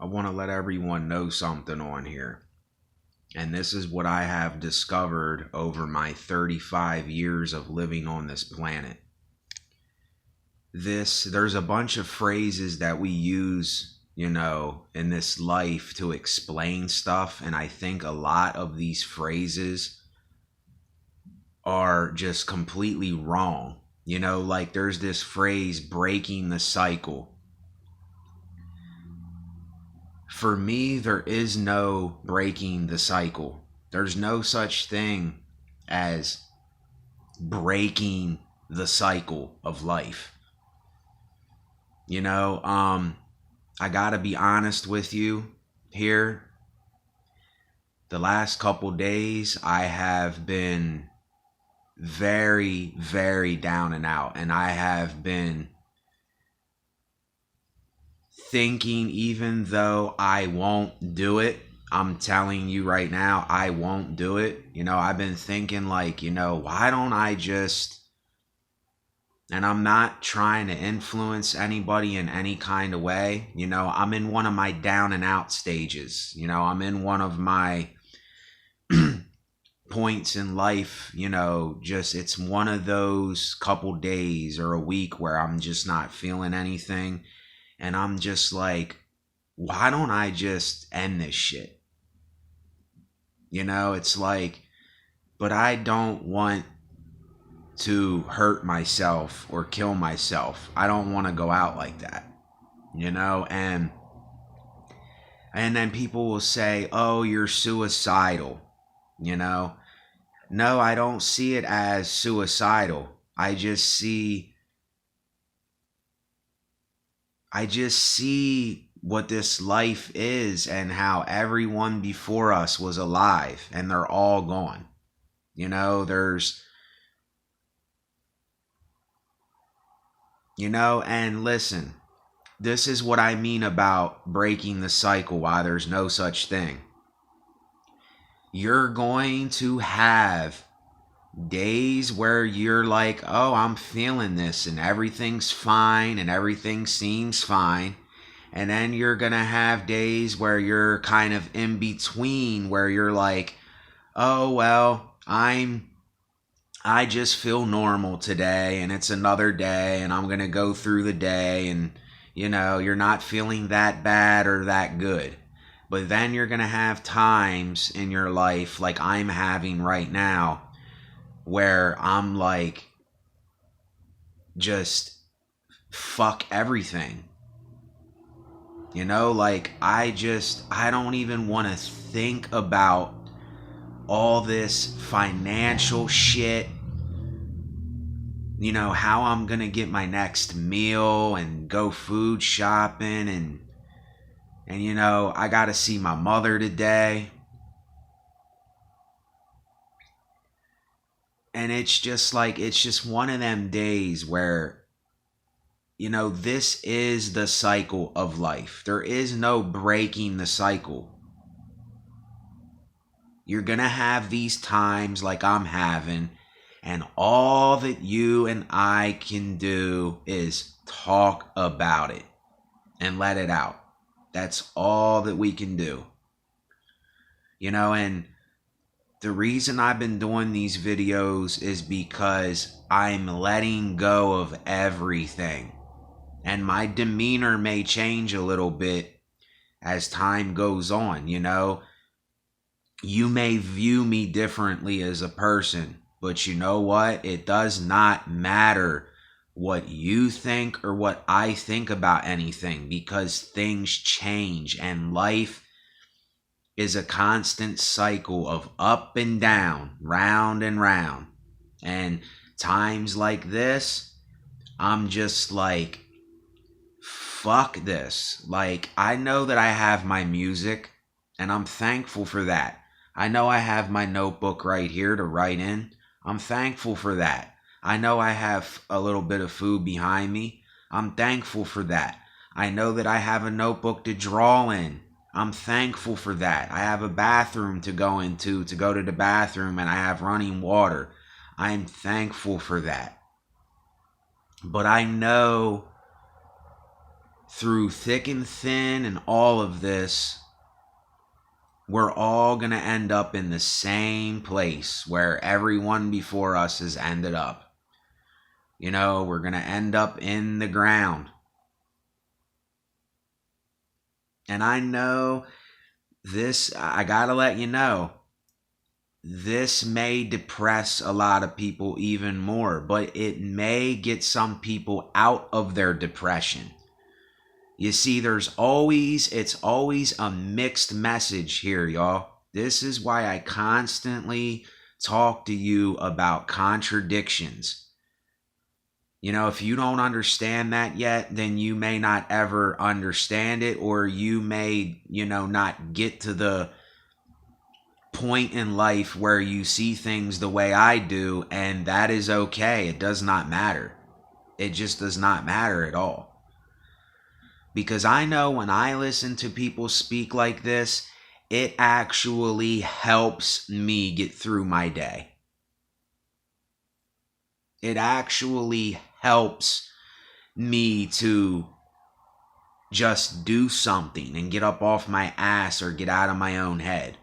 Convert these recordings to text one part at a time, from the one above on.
I want to let everyone know something on here. And this is what I have discovered over my 35 years of living on this planet. There's a bunch of phrases that we use, in this life to explain stuff. And I think a lot of these phrases are just completely wrong. Like there's this phrase, breaking the cycle. For me, there is no breaking the cycle. There's no such thing as breaking the cycle of life. I gotta be honest with you here. The last couple days, I have been very, very down and out, and I have been thinking, even though I won't do it, I'm telling you right now, I won't do it. I've been thinking like, why don't I just, and I'm not trying to influence anybody in any kind of way. I'm in one of my down and out stages. I'm in one of my points in life, just it's one of those couple days or a week where I'm just not feeling anything. And I'm just like, why don't I just end this shit? It's like, but I don't want to hurt myself or kill myself. I don't want to go out like that, and then people will say, oh, you're suicidal, No, I don't see it as suicidal. I just see what this life is and how everyone before us was alive and they're all gone. And listen, this is what I mean about breaking the cycle, why there's no such thing. You're going to have days where you're like, oh, I'm feeling this and everything's fine and everything seems fine. And then you're going to have days where you're kind of in between, where you're like, oh, well, I just feel normal today and it's another day and I'm going to go through the day and, you're not feeling that bad or that good. But then you're going to have times in your life like I'm having right now where I'm like, just fuck everything. Like I don't even want to think about all this financial shit. How I'm going to get my next meal and go food shopping and I got to see my mother today. And it's just one of them days where, this is the cycle of life. There is no breaking the cycle. You're going to have these times like I'm having, and all that you and I can do is talk about it and let it out. That's all that we can do. And the reason I've been doing these videos is because I'm letting go of everything. And my demeanor may change a little bit as time goes on, You may view me differently as a person, but you know what? It does not matter what you think or what I think about anything, because things change and life is a constant cycle of up and down, round and round. And times like this, I'm just like, fuck this. Like, I know that I have my music and I'm thankful for that. I know I have my notebook right here to write in. I'm thankful for that. I know I have a little bit of food behind me. I'm thankful for that. I know that I have a notebook to draw in. I'm thankful for that. I have a bathroom to go into, to go to the bathroom, and I have running water. I'm thankful for that. But I know through thick and thin and all of this, we're all going to end up in the same place where everyone before us has ended up. You know, we're going to end up in the ground. And I know this, I got to let you know, this may depress a lot of people even more, but it may get some people out of their depression. You see, it's always a mixed message here, y'all. This is why I constantly talk to you about contradictions. You know, if you don't understand that yet, then you may not ever understand it, or you may, not get to the point in life where you see things the way I do, and that is okay. It does not matter. It just does not matter at all. Because I know when I listen to people speak like this, it actually helps me get through my day. It actually helps me to just do something and get up off my ass or get out of my own head.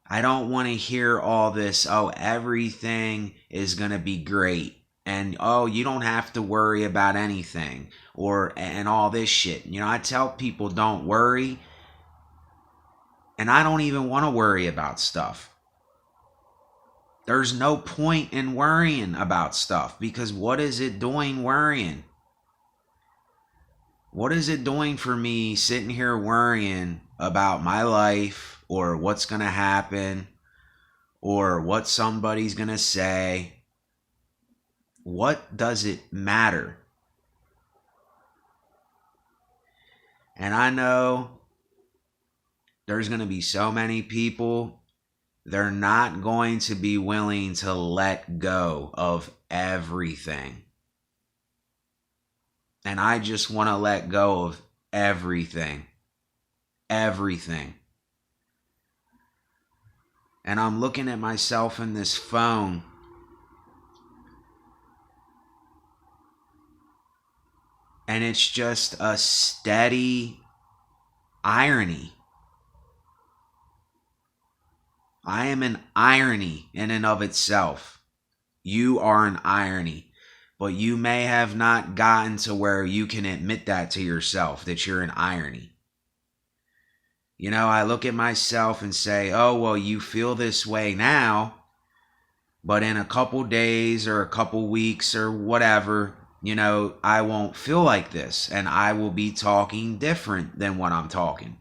I don't want to hear all this, oh, everything is going to be great. And, oh, you don't have to worry about anything. And all this shit. I tell people don't worry. And I don't even want to worry about stuff. There's no point in worrying about stuff, because what is it doing worrying? What is it doing for me sitting here worrying about my life, or what's going to happen, or what somebody's going to say? What does it matter? And I know there's going to be so many people, they're not going to be willing to let go of everything. And I just want to let go of everything. Everything. And I'm looking at myself in this phone. And it's just a steady irony. I am an irony in and of itself. You are an irony. But you may have not gotten to where you can admit that to yourself, that you're an irony. I look at myself and say, oh, well, you feel this way now, but in a couple days or a couple weeks or whatever, I won't feel like this, and I will be talking different than what I'm talking.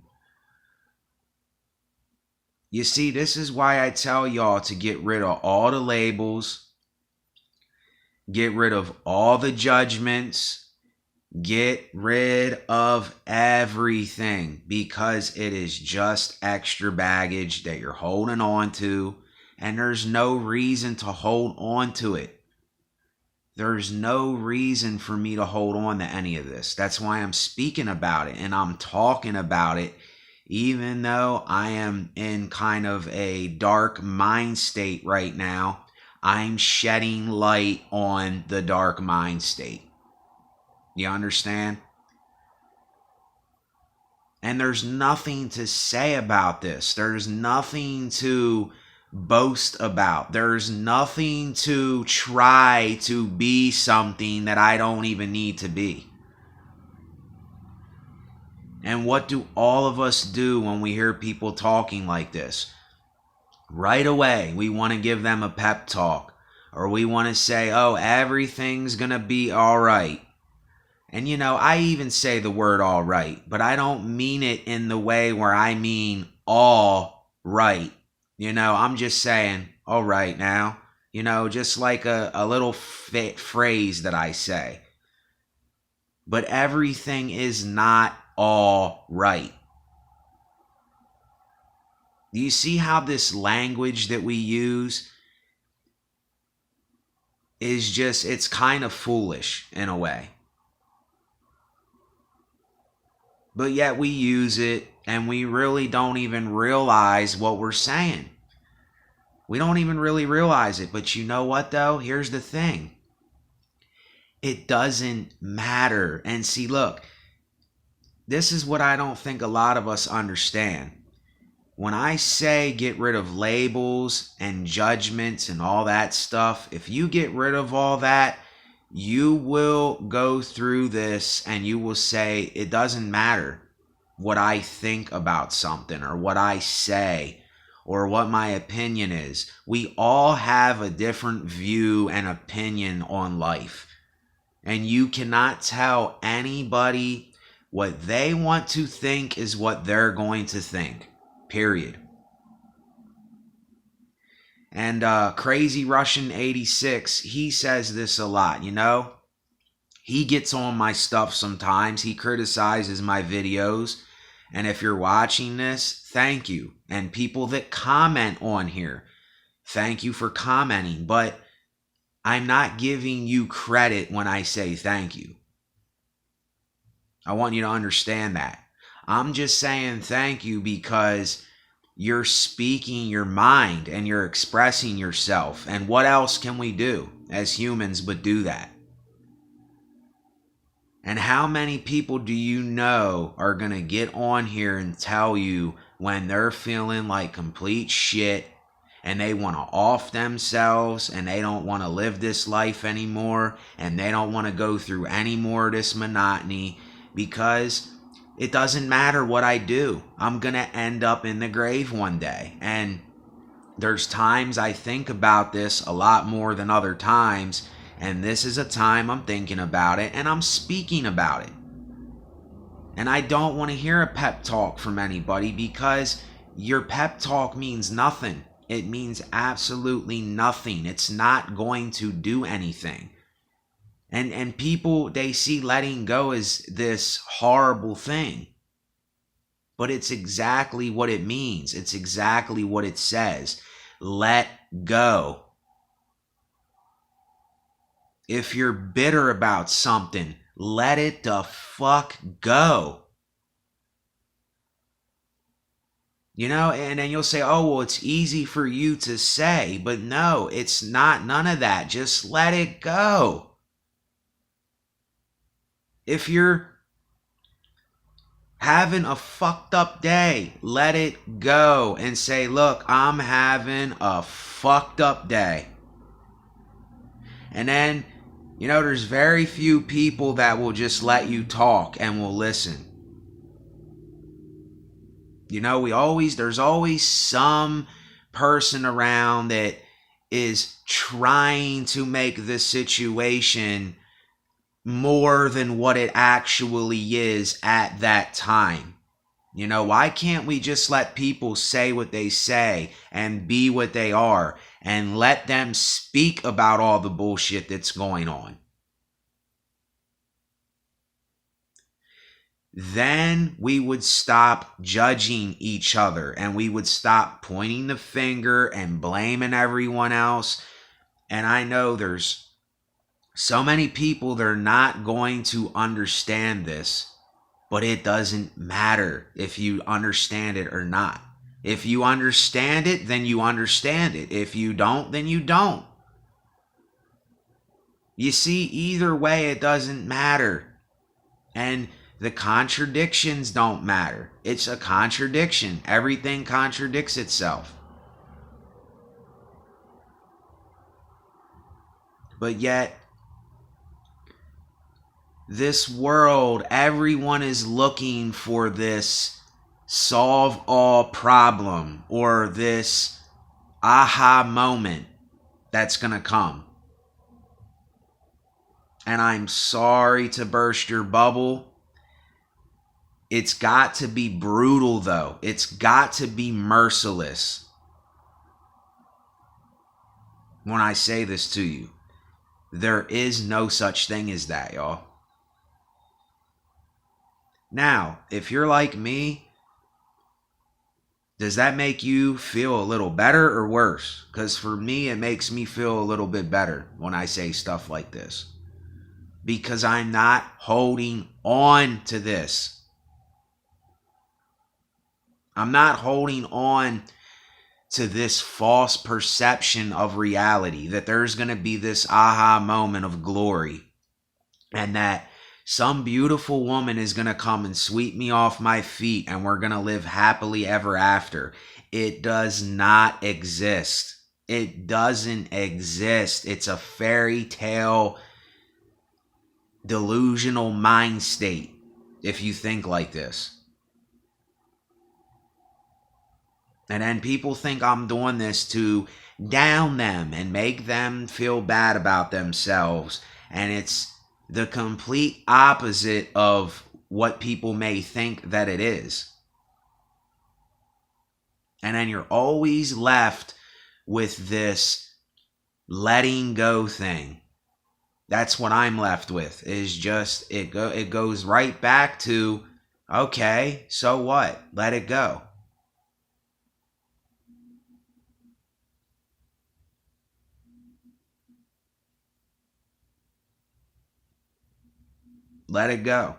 You see, this is why I tell y'all to get rid of all the labels, get rid of all the judgments, get rid of everything, because it is just extra baggage that you're holding on to, and there's no reason to hold on to it. There's no reason for me to hold on to any of this. That's why I'm speaking about it and I'm talking about it, even though I am in kind of a dark mind state right now. I'm shedding light on the dark mind state. You understand? And there's nothing to say about this. There's nothing to boast about. There's nothing to try to be something that I don't even need to be. And what do all of us do when we hear people talking like this? Right away, we want to give them a pep talk, or we want to say, oh, everything's going to be all right. And I even say the word all right, but I don't mean it in the way where I mean all right. I'm just saying, all right now, just like a little phrase that I say. But everything is not all right. Do you see how this language that we use is just, it's kind of foolish in a way. But yet we use it and we really don't even realize what we're saying. We don't even really realize it. But you know what though? Here's the thing. It doesn't matter. And see, look, this is what I don't think a lot of us understand. When I say get rid of labels and judgments and all that stuff, if you get rid of all that, you will go through this and you will say, it doesn't matter what I think about something or what I say or what my opinion is. We all have a different view and opinion on life. And you cannot tell anybody what they want to think is what they're going to think. Period. And Crazy Russian 86, he says this a lot, you know? He gets on my stuff sometimes. He criticizes my videos. And if you're watching this, thank you. And people that comment on here, thank you for commenting. But I'm not giving you credit when I say thank you. I want you to understand that. I'm just saying thank you because you're speaking your mind and you're expressing yourself. And what else can we do as humans but do that? And how many people do you know are going to get on here and tell you when they're feeling like complete shit and they want to off themselves and they don't want to live this life anymore and they don't want to go through any more of this monotony because it doesn't matter what I do. I'm going to end up in the grave one day. And there's times I think about this a lot more than other times. And this is a time I'm thinking about it and I'm speaking about it. And I don't want to hear a pep talk from anybody because your pep talk means nothing. It means absolutely nothing. It's not going to do anything. And people, they see letting go as this horrible thing. But it's exactly what it means. It's exactly what it says. Let go. If you're bitter about something, let it the fuck go. You know, and then you'll say, oh, well, it's easy for you to say. But no, it's not. None of that. Just let it go. If you're having a fucked up day, let it go and say, look, I'm having a fucked up day. And then, you know, there's very few people that will just let you talk and will listen. You know, there's always some person around that is trying to make the situation more than what it actually is at that time. You know, why can't we just let people say what they say and be what they are and let them speak about all the bullshit that's going on? Then we would stop judging each other and we would stop pointing the finger and blaming everyone else. And I know there's so many people, they're not going to understand this, but it doesn't matter if you understand it or not. If you understand it, then you understand it. If you don't, then you don't. You see, either way, it doesn't matter. And the contradictions don't matter. It's a contradiction. Everything contradicts itself. But yet, this world, everyone is looking for this solve all problem or this aha moment that's going to come. And I'm sorry to burst your bubble. It's got to be brutal, though. It's got to be merciless when I say this to you. There is no such thing as that, y'all. Now, if you're like me, does that make you feel a little better or worse? Because for me, it makes me feel a little bit better when I say stuff like this. Because I'm not holding on to this. I'm not holding on to this false perception of reality that there's going to be this aha moment of glory and that some beautiful woman is going to come and sweep me off my feet and we're going to live happily ever after. It does not exist. It doesn't exist. It's a fairy tale, delusional mind state if you think like this. And then people think I'm doing this to down them and make them feel bad about themselves. And it's the complete opposite of what people may think that it is. And then you're always left with this letting go thing. That's what I'm left with, is just it goes right back to, okay, so what? Let it go. Let it go.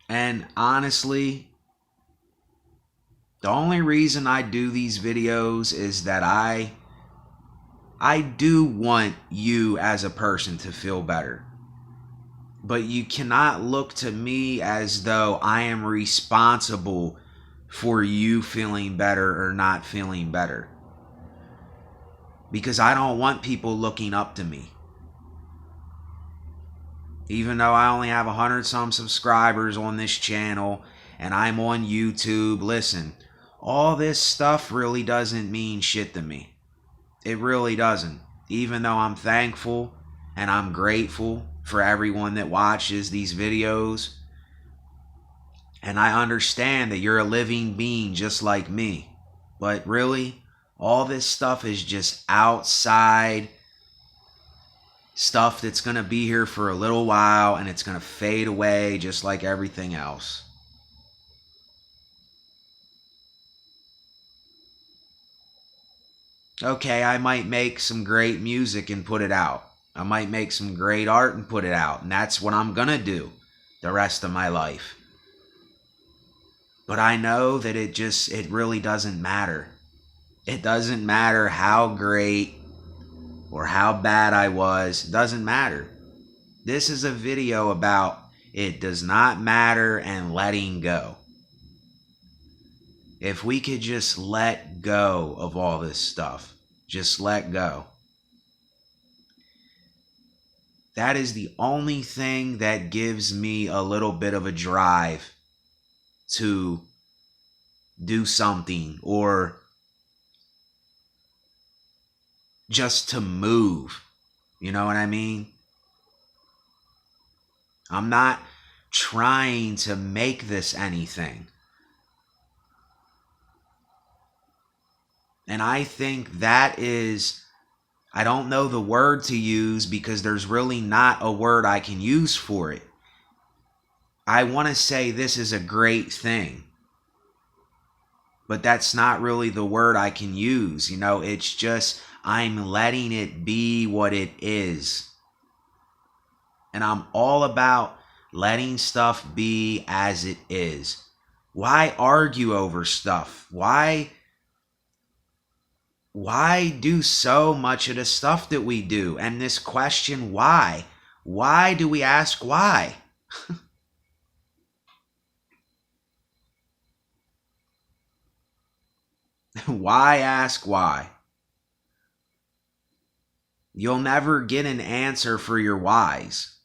And honestly, the only reason I do these videos is that I do want you as a person to feel better. But you cannot look to me as though I am responsible for you feeling better or not feeling better. Because I don't want people looking up to me. Even though I only have 100-some subscribers on this channel and I'm on YouTube, listen, all this stuff really doesn't mean shit to me. It really doesn't. Even though I'm thankful and I'm grateful for everyone that watches these videos. And I understand that you're a living being just like me. But really, all this stuff is just outside stuff that's going to be here for a little while and it's going to fade away just like everything else. Okay, I might make some great music and put it out. I might make some great art and put it out. And that's what I'm going to do the rest of my life. But I know that it really doesn't matter. It doesn't matter how great or how bad I was. It doesn't matter. This is a video about it does not matter and letting go. If we could just let go of all this stuff, just let go. That is the only thing that gives me a little bit of a drive to do something or just to move. You know what I mean? I'm not trying to make this anything. And I think that is, I don't know the word to use because there's really not a word I can use for it. I want to say this is a great thing. But that's not really the word I can use. You know, it's just I'm letting it be what it is. And I'm all about letting stuff be as it is. Why argue over stuff? Why do so much of the stuff that we do? And this question, why? Why do we ask why? Why ask why? You'll never get an answer for your whys.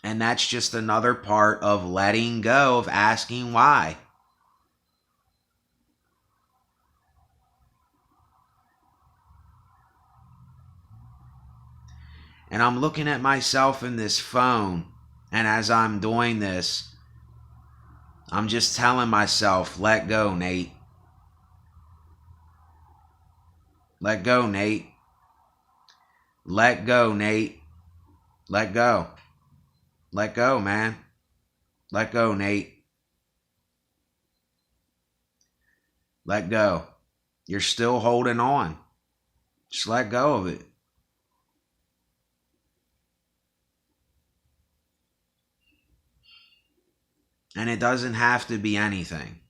And that's just another part of letting go of asking why. And I'm looking at myself in this phone, and as I'm doing this, I'm just telling myself, let go, Nate. Let go, Nate. Let go, Nate. Let go. Let go, man. Let go, Nate. Let go. You're still holding on. Just let go of it. And it doesn't have to be anything.